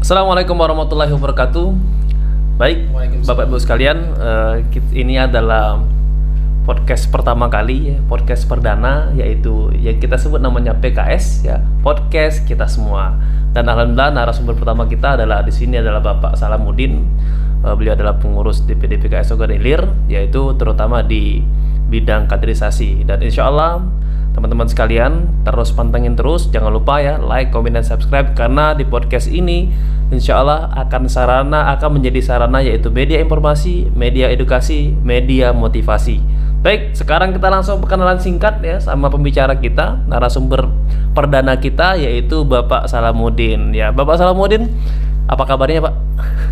Assalamualaikum warahmatullahi wabarakatuh. Baik, Bapak Ibu sekalian, ini adalah podcast pertama kali, ya, podcast perdana, yaitu yang kita sebut namanya PKS, ya, podcast kita semua. Dan alhamdulillah narasumber pertama kita adalah di sini adalah Bapak Salamuddin. Beliau adalah pengurus DPD PKS Ogan Ilir, yaitu terutama di bidang kaderisasi. Dan insya Allah teman-teman sekalian terus pantengin terus, jangan lupa ya like, comment, dan subscribe, karena di podcast ini insya Allah akan menjadi sarana, yaitu media informasi, media edukasi, media motivasi. Baik, sekarang kita langsung perkenalan singkat ya sama pembicara kita, narasumber perdana kita, yaitu Bapak Salamuddin. Ya, Bapak Salamuddin, apa kabarnya Pak?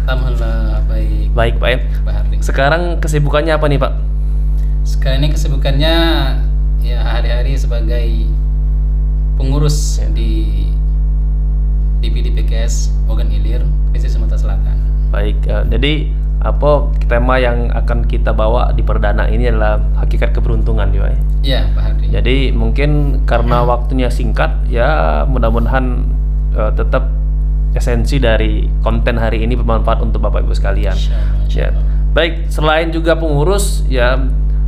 Alhamdulillah baik. Baik Pak ya. Pak Hardi. Sekarang kesibukannya apa nih Pak? Sekarang ini kesibukannya ya hari-hari sebagai pengurus di DPD PKS Ogan Ilir, Provinsi Sumatera Selatan. Baik, jadi tema yang akan kita bawa di perdana ini adalah hakikat keberuntungan ya Pak ya? Iya Pak Hardi. Jadi mungkin karena waktunya singkat ya, mudah-mudahan tetap esensi dari konten hari ini bermanfaat untuk Bapak Ibu sekalian. Ya. Baik, selain juga pengurus ya,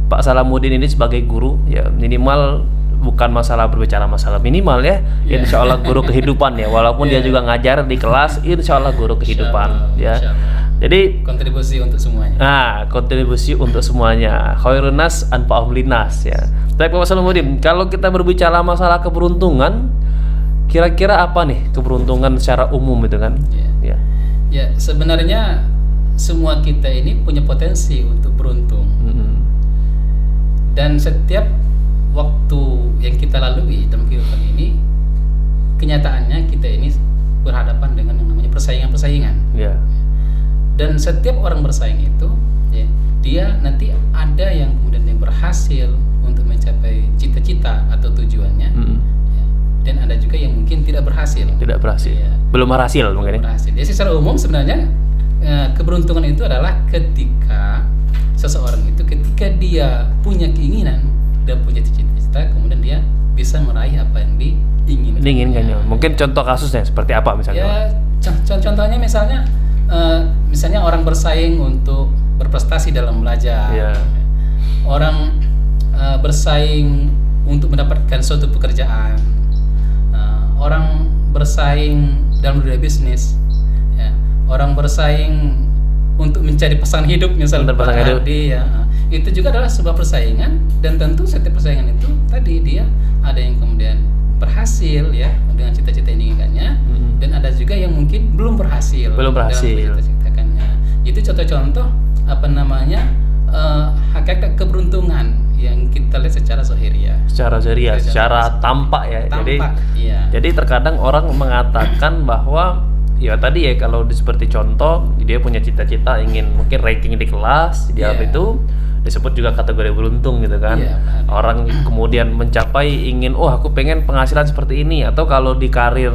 Pak Salamuddin ini sebagai guru ya, minimal bukan masalah berbicara masalah minimal ya, insya Allah guru kehidupan ya, walaupun dia juga ngajar di kelas, insya Allah guru kehidupan ya. Jadi kontribusi untuk semuanya. Kontribusi untuk semuanya. Khairun nas anfa'uhum linnas ya. Baik Bapak Salamuddin, kalau kita berbicara masalah keberuntungan, kira-kira apa nih keberuntungan secara umum itu kan? Ya. Ya, sebenarnya semua kita ini punya potensi untuk beruntung. Dan setiap waktu yang kita lalui dalam kehidupan ini, kenyataannya kita ini berhadapan dengan yang namanya persaingan-persaingan. Yeah. Dan setiap orang bersaing itu, ya, dia nanti ada yang kemudian yang berhasil untuk mencapai cita-cita atau tujuannya, ya, dan ada juga yang mungkin tidak berhasil. Tidak berhasil. Ya. Belum berhasil mungkin. Berhasil. Jadi secara umum sebenarnya keberuntungan itu adalah ketika seseorang itu ketika dia punya keinginan dan punya cita-cita, kemudian dia bisa meraih apa yang diinginkan. Ya. Mungkin contoh kasusnya seperti apa misalnya? Ya, contohnya misalnya orang bersaing untuk berprestasi dalam belajar. Ya. Orang bersaing untuk mendapatkan suatu pekerjaan. Orang bersaing dalam dunia bisnis. Ya. Orang bersaing untuk mencari pasangan hidup misalnya ya. Itu juga adalah sebuah persaingan, dan tentu setiap persaingan itu tadi dia ada yang kemudian berhasil ya dengan cita-cita yang diinginkannya, dan ada juga yang mungkin belum berhasil dalam cita-citakannya. Itu contoh-contoh hakikat keberuntungan yang kita lihat secara zahiriah. Secara tampak ya. Jadi terkadang orang mengatakan bahwa ya tadi ya, kalau seperti contoh dia punya cita-cita ingin mungkin ranking di kelas, dia itu disebut juga kategori beruntung gitu kan. Orang kemudian mencapai ingin aku pengen penghasilan seperti ini, atau kalau di karir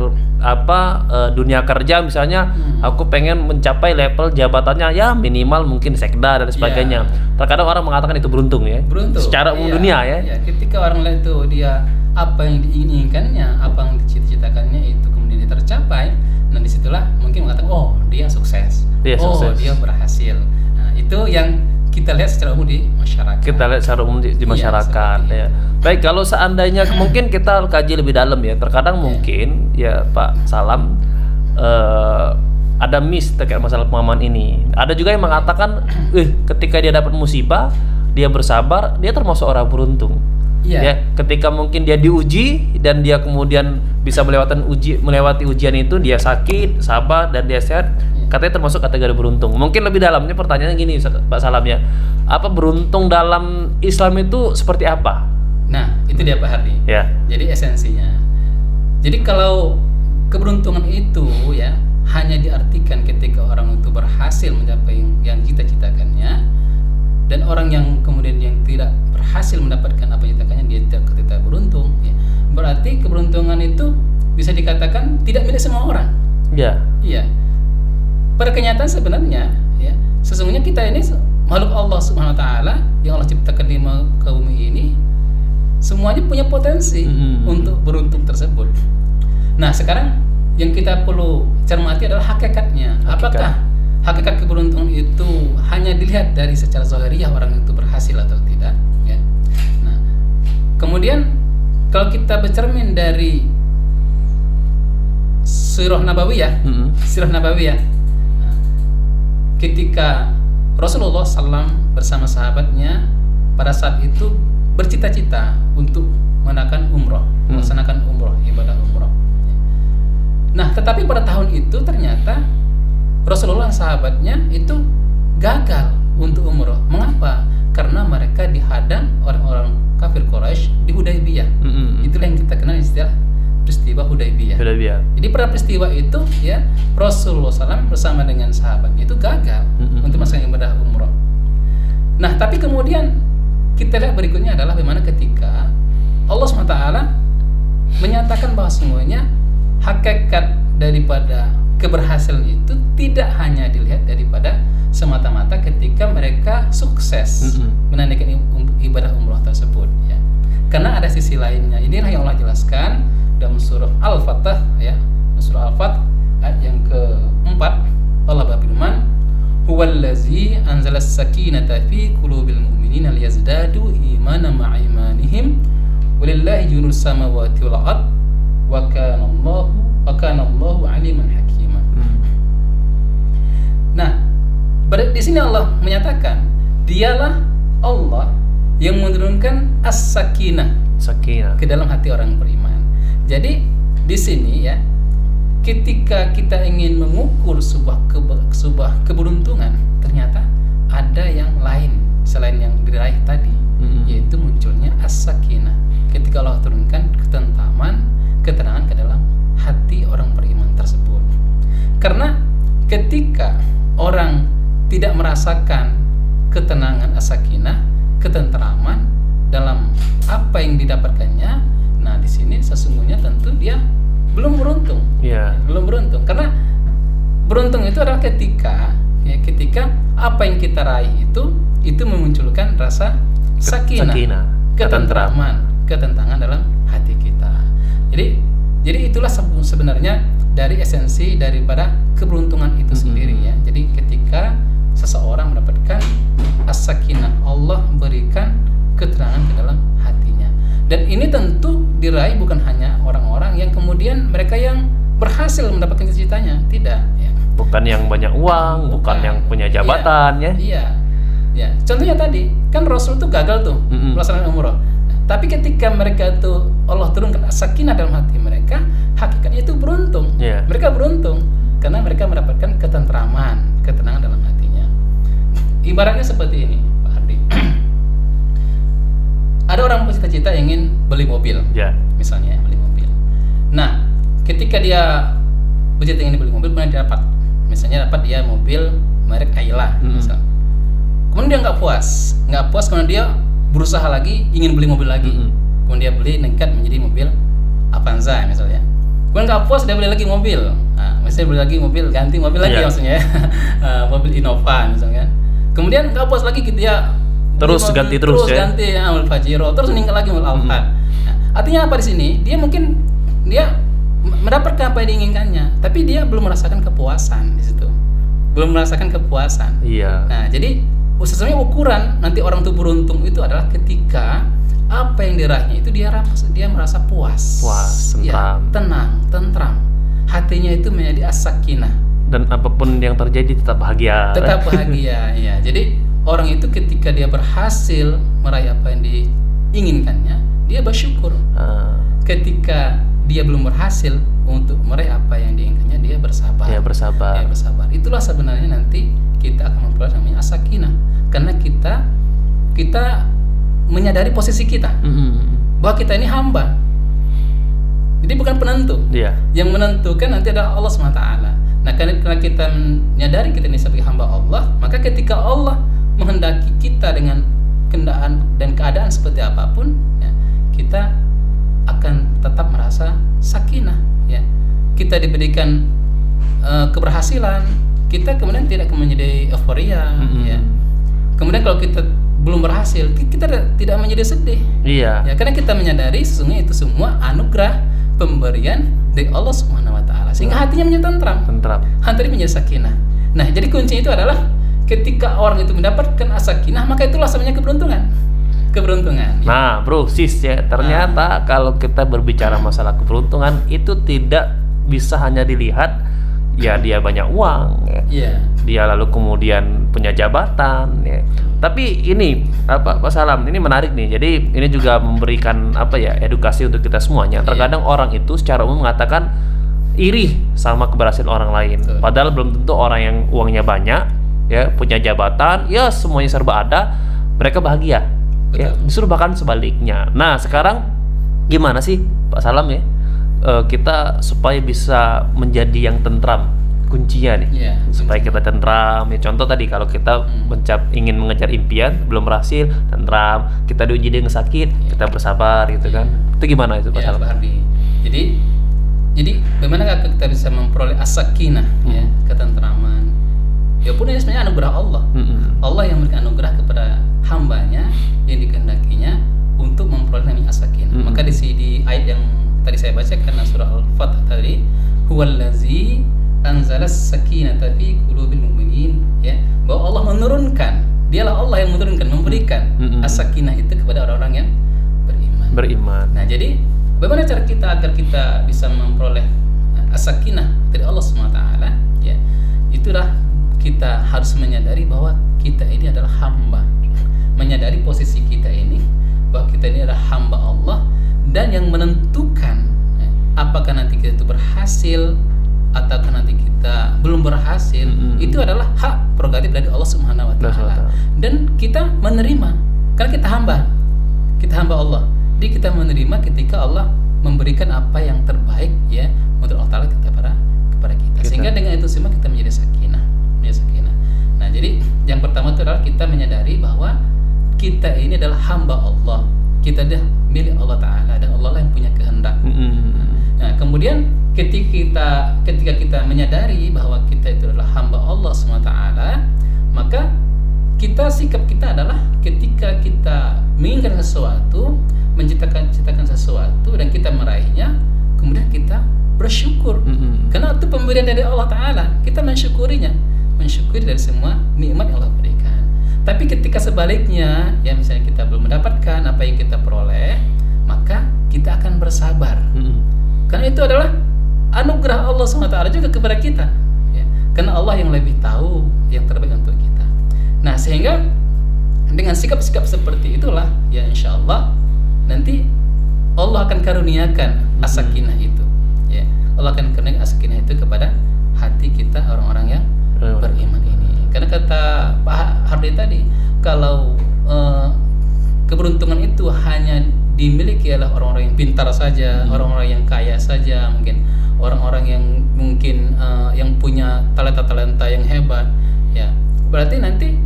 dunia kerja misalnya aku pengen mencapai level jabatannya ya minimal mungkin sekda dan sebagainya. Terkadang orang mengatakan itu beruntung ya. Secara umum dunia ya. Ketika orang lihat itu dia apa yang diinginkannya, apa yang dicita-citakannya itu kemudian dia tercapai, dan disitulah mungkin mengatakan dia sukses. Dia berhasil. Nah, itu yang kita lihat secara umum di masyarakat. Ya. Baik, kalau seandainya mungkin kita kaji lebih dalam ya, terkadang mungkin ya Pak Salam ada miss terkait masalah pemahaman ini. Ada juga yang mengatakan ketika dia dapat musibah, dia bersabar, dia termasuk orang beruntung. Ya, ketika mungkin dia diuji dan dia kemudian bisa melewati ujian itu, dia sakit, sabar, dan dia sehat, katanya termasuk kategori beruntung. Mungkin lebih dalamnya pertanyaannya gini Pak Salam ya, apa beruntung dalam Islam itu seperti apa? Nah, itu dia Pak Hardi. Ya. Jadi esensinya. Jadi kalau keberuntungan itu ya hanya diartikan ketika orang itu berhasil mencapai yang cita-citakannya, dan orang yang kemudian yang tidak berhasil mendapatkan apa yang dicitakannya, dia tidak beruntung ya. Berarti keberuntungan itu bisa dikatakan tidak milik semua orang. Iya. Pada kenyataan sebenarnya ya, sesungguhnya kita ini makhluk Allah Subhanahu wa taala yang Allah ciptakan di muka bumi ini, semuanya punya potensi untuk beruntung tersebut. Nah, sekarang yang kita perlu cermati adalah hakikatnya. Apakah hakikat keberuntungan itu hanya dilihat dari secara zahiriyah orang itu berhasil atau tidak, ya. Nah, kemudian kalau kita bercermin dari sirah nabawiyah, nah, ketika Rasulullah SAW bersama sahabatnya pada saat itu bercita-cita untuk melaksanakan umroh, ibadah umroh. Nah, tetapi pada tahun itu ternyata Rasulullah dan sahabatnya itu gagal untuk umroh. Mengapa? Karena mereka dihadang orang-orang kafir Quraisy di Hudaybiyah. Itulah yang kita kenal istilah peristiwa Hudaybiyah. Jadi pada peristiwa itu, ya, Rasulullah SAW bersama dengan sahabatnya itu gagal untuk melaksanakan ibadah umroh. Nah, tapi kemudian kita lihat berikutnya adalah bagaimana ketika Allah SWT menyatakan bahwa semuanya hakikat daripada keberhasilan itu tidak hanya dilihat daripada semata-mata ketika mereka sukses menunaikan ibadah umroh tersebut, ya. Karena ada sisi lainnya. Inilah yang Allah jelaskan dalam surah Al-Fatah, ya, surah Al-Fatah ayat yang keempat. Allah berfirman, "Huwallazi anzalas sakinata fi qulubil mu'minina liyazdadu imanan ma'a imanihim walillahi junudus samawati wal ard wa kana Allahu aliman hakima." Nah, di sini Allah menyatakan dialah Allah yang menurunkan as-sakinah ke dalam hati orang beriman. Jadi di sini, ya, ketika kita ingin mengukur sebuah keberuntungan, ternyata ada yang lain selain yang diraih tadi, yaitu munculnya as-sakinah. Ketika Allah turunkan ketenangan ke dalam hati orang beriman tersebut. Karena ketika orang tidak merasakan ketenangan as-sakinah, ketenteraman dalam apa yang didapatkannya, nah di sini sesungguhnya tentu dia belum beruntung. Belum beruntung. Karena beruntung itu adalah ketika apa yang kita raih itu memunculkan rasa sakinah, ketentraman dalam hati kita. Jadi itulah sebenarnya dari esensi daripada keberuntungan itu sendiri, ya. Jadi ketika seseorang mendapatkan as-sakinah, Allah berikan keterangan ke dalam hatinya. Dan ini tentu diraih bukan hanya orang-orang yang kemudian mereka yang berhasil mendapatkan cita-citanya, tidak, ya. Bukan yang banyak uang, bukan yang punya jabatan, iya. Contohnya tadi kan Rasul tuh gagal tuh melaksanakan umroh. Tapi ketika mereka tuh Allah turunkan as-sakinah dalam hati mereka, hakikatnya itu beruntung. Mereka beruntung karena mereka mendapatkan ketentraman, ketenangan dalam hatinya. Ibaratnya seperti ini, Pak Ardi. Ada orang bercita-cita ingin beli mobil, misalnya beli mobil. Nah, ketika dia bercita ingin beli mobil, kemudian dia dapat, misalnya dapat dia mobil merek Ayla, misalnya. Kemudian dia nggak puas, kemudian dia berusaha lagi ingin beli mobil lagi. Kemudian dia beli nekat menjadi mobil Avanza misalnya. Kemudian nggak puas, dia beli lagi mobil. Nah, misalnya beli lagi mobil, ganti mobil lagi maksudnya, mobil Innova misalnya. Kemudian nggak puas lagi dia terus ganti mobil Pajero, terus meningkat lagi mobil Alphard. Nah, artinya apa di sini? Dia mungkin mendapatkan apa yang diinginkannya, tapi dia belum merasakan kepuasan di situ. Belum merasakan kepuasan. Nah, jadi sesungguhnya ukuran nanti orang itu beruntung itu adalah ketika apa yang diraihnya itu dia merasa puas, tentram. Hatinya itu menjadi as-sakinah. Dan apapun yang terjadi tetap bahagia. Ya. Jadi orang itu ketika dia berhasil meraih apa yang diinginkannya, dia bersyukur. Ketika dia belum berhasil untuk meraih apa yang diinginkannya, dia bersabar. Itulah sebenarnya nanti kita akan memperoleh namanya as-sakinah. Karena kita menyadari posisi kita, bahwa kita ini hamba. Jadi bukan penentu. Yang menentukan nanti adalah Allah SWT. Nah, karena kita menyadari kita ini sebagai hamba Allah, maka ketika Allah menghendaki kita dengan keadaan seperti apapun, ya, kita akan tetap merasa sakinah, ya. Kita diberikan keberhasilan, kita kemudian tidak menjadi euforia, ya. Kemudian kalau kita belum berhasil, kita tidak menjadi sedih. Ya, karena kita menyadari sesungguhnya itu semua anugerah pemberian dari Allah Subhanahu wa taala. Taala, sehingga hatinya menjadi tentram. Hatinya menjadi sakinah. Nah, jadi kuncinya itu adalah ketika orang itu mendapatkan as-sakinah, maka itulah sebenarnya keberuntungan. Nah, bro, sis ya, ternyata kalau kita berbicara masalah keberuntungan itu tidak bisa hanya dilihat ya dia banyak uang ya. Dia lalu kemudian punya jabatan ya. Tapi ini Pak Salam, ini menarik nih. Jadi ini juga memberikan edukasi untuk kita semuanya. Terkadang orang itu secara umum mengatakan iri sama keberhasilan orang lain. Padahal belum tentu orang yang uangnya banyak ya, punya jabatan, ya semuanya serba ada, mereka bahagia. Ya, justru bahkan sebaliknya. Nah, sekarang gimana sih Pak Salam ya? Kita supaya bisa menjadi yang tentram, kuncinya nih supaya kita tentram ya. Contoh tadi kalau kita ingin mengejar impian belum berhasil, tentram. Kita diuji dengan sakit, kita bersabar gitu kan. Itu gimana itu Pak Salam? Jadi bagaimana kita bisa memperoleh as-sakinah ya, ketentraman. Ya pun ini sebenarnya anugerah Allah. Allah yang memberikan anugerah kepada hambanya yang dikehendakinya untuk memperoleh namanya as-sakinah. Maka di ayat yang tadi saya bacakan surah Al-Fatah tadi, huwallazi anzalas sakinata fi qulubil mu'minin, ya, bahwa Allah menurunkan, dialah Allah yang menurunkan, memberikan as-sakinah itu kepada orang-orang yang beriman. Nah, jadi bagaimana cara kita agar kita bisa memperoleh as-sakinah dari Allah SWT ya? Itulah kita harus menyadari bahwa kita ini adalah hamba. Menyadari posisi kita ini bahwa kita ini adalah hamba Allah, dan yang menentukan apakah nanti kita itu berhasil ataukah nanti kita belum berhasil itu adalah hak prerogatif dari Allah Subhanahu wa taala. Dan kita menerima karena kita hamba Allah. Jadi kita menerima ketika Allah memberikan apa yang terbaik ya menurut Allah taala kepada kita. Sehingga dengan itu semua kita menjadi sakinah. Nah, jadi yang pertama itu adalah kita menyadari bahwa kita ini adalah hamba Allah. Kita adalah milik Allah Ta'ala, dan Allah lah yang punya kehendak. Nah, kemudian ketika kita menyadari bahwa kita itu adalah hamba Allah SWT, maka sikap kita adalah ketika kita menginginkan sesuatu, menciptakan sesuatu dan kita meraihnya, kemudian kita bersyukur. Karena itu pemberian dari Allah Ta'ala, kita mensyukuri dari semua nikmat yang Allah berikan. Tapi ketika sebaliknya, ya misalnya kita belum mendapatkan apa yang kita peroleh, maka kita akan bersabar. Karena itu adalah anugerah Allah SWT juga kepada kita. Ya. Karena Allah yang lebih tahu yang terbaik untuk kita. Nah, sehingga dengan sikap-sikap seperti itulah, ya insya Allah nanti Allah akan karuniakan as-sakinah itu. Ya. Allah akan karuniakan as-sakinah itu kepada hati kita, orang-orang yang beriman ini. Karena kata Pak Hardi tadi, kalau keberuntungan itu hanya dimiliki oleh orang-orang yang pintar saja, orang-orang yang kaya saja, mungkin orang-orang yang yang punya talenta-talenta yang hebat, ya berarti nanti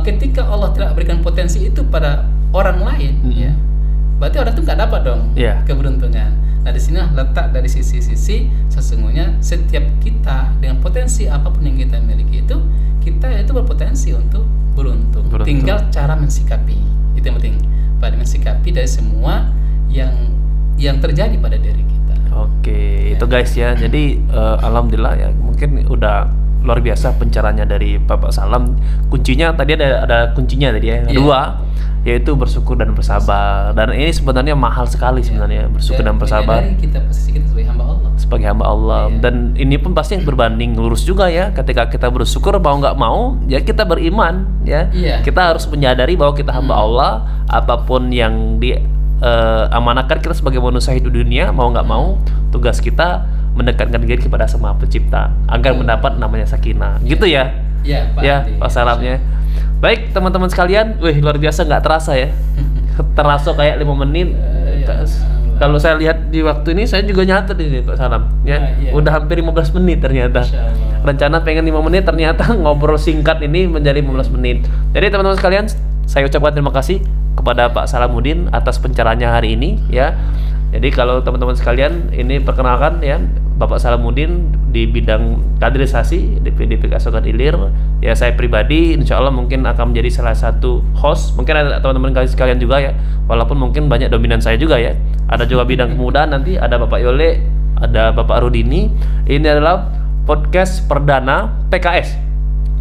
ketika Allah tidak berikan potensi itu pada orang lain, ya berarti orang itu nggak dapat dong keberuntungan. Nah, di sini letak dari sisi sesungguhnya setiap kita dengan potensi apapun yang kita miliki kita itu berpotensi untuk beruntung. Tinggal cara mensikapi. Itu yang penting. Pada mensikapi dari semua yang terjadi pada diri kita. Oke, itu guys ya. Jadi alhamdulillah ya, mungkin udah luar biasa pencerahannya dari Bapak Salam. Kuncinya tadi ada kuncinya tadi ya. Dua, yaitu bersyukur dan bersabar. Dan ini sebenarnya mahal sekali sebenarnya, bersyukur dan bersabar. Kita posisi kita sebagai hamba Allah. Sebagai hamba Allah. Dan ini pun pasti berbanding lurus juga ya. Ketika kita bersyukur mau nggak mau, ya kita beriman ya. Kita harus menyadari bahwa kita hamba Allah. Apapun yang diamanahkan kita sebagai manusia hidup dunia, mau nggak mau, tugas kita mendekatkan diri kepada Sang Maha Pencipta agar mendapat namanya sakinah. Gitu ya? Pak Salamnya. Baik teman-teman sekalian, luar biasa, nggak terasa ya. Terasa kayak 5 menit. Kalau saya lihat di waktu ini, saya juga nyatet ini Pak Salam ya. Udah hampir 15 menit ternyata. Rencana pengen 5 menit, ternyata ngobrol singkat ini menjadi 15 menit. Jadi teman-teman sekalian, saya ucapkan terima kasih kepada Pak Salamuddin atas pencerahannya hari ini ya. Jadi kalau teman-teman sekalian, ini perkenalkan ya, Bapak Salamuddin di bidang kaderisasi di PDP Kasogan Ilir. Ya, saya pribadi insya Allah mungkin akan menjadi salah satu host. Mungkin ada teman-teman sekalian juga ya, walaupun mungkin banyak dominan saya juga ya. Ada juga bidang kemudahan, nanti ada Bapak Yole ada Bapak Rudini. Ini adalah podcast perdana PKS.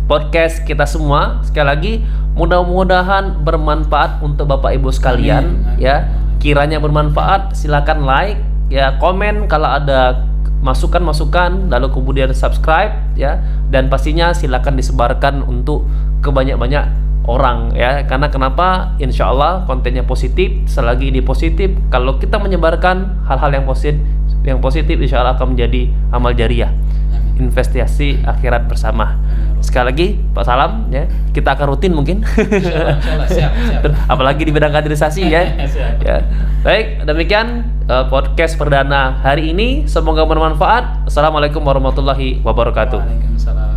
Podcast kita semua. Sekali lagi, mudah-mudahan bermanfaat untuk Bapak Ibu sekalian. Amin. Ya, kiranya bermanfaat. Silakan like, ya, komen kalau ada masukan-masukan, lalu kemudian subscribe, ya, dan pastinya silakan disebarkan untuk kebanyak-banyak orang, ya. Karena kenapa? Insya Allah kontennya positif. Selagi ini positif, kalau kita menyebarkan hal-hal yang positif, insya Allah akan menjadi amal jariah, investasi akhirat bersama. Sekali lagi Pak Salam, ya, kita akan rutin mungkin. Insyaallah, siap. Apalagi di bidang kaderisasi, ya. Siap. Ya. Baik, demikian podcast perdana hari ini. Semoga bermanfaat. Assalamualaikum warahmatullahi wabarakatuh. Waalaikumsalam.